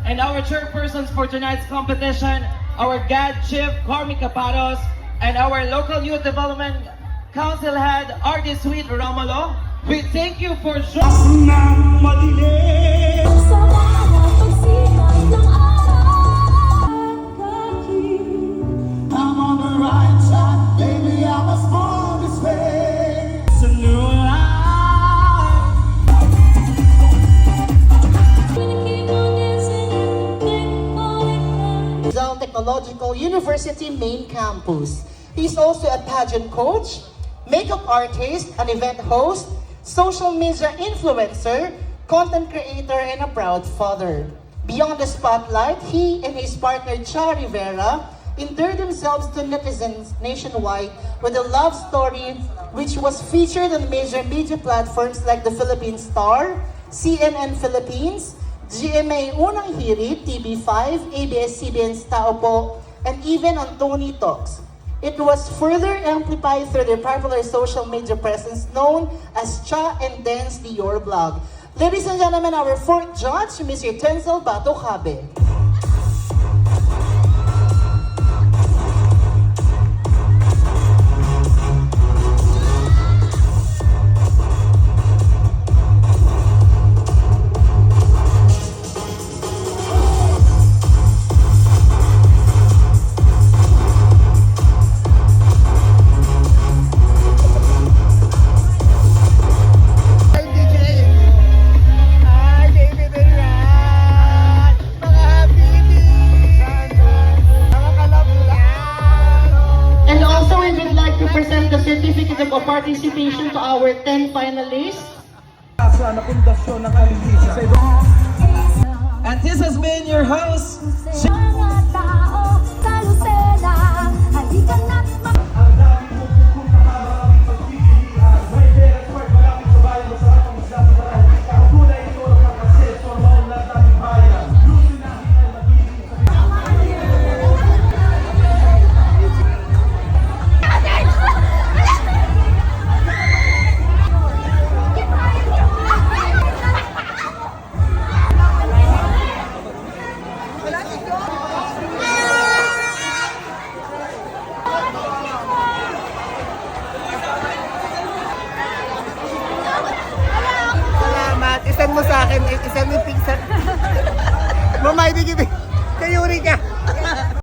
and our chairpersons for tonight's competition, our GAD Chief, Cormy Capados, and our local youth development council head, RD Sweet Romulo. We thank you for joining. I'm on the right track, baby, I was born this way. It's a new life. Rizal Technological University main campus. He's also a pageant coach, makeup artist, an event host, social media influencer, content creator, and a proud father. Beyond the spotlight, he and his partner Cha Rivera endeared themselves to netizens nationwide with a love story which was featured on major media platforms like the Philippine Star, CNN Philippines, GMA Unang Hirit, TV5, ABS-CBN's Tao Po, and even on Tony Talks. It was further amplified through their popular social media presence known as Cha and Dance Dior Blog. Ladies and gentlemen, our fourth judge, Mr. Tenzel Batocabe. Present the certificate of participation to our 10 finalists. And this has been your host, Isend mo sa akin, isend mo yung pizza. Mamay, di kita. Kayuri ka.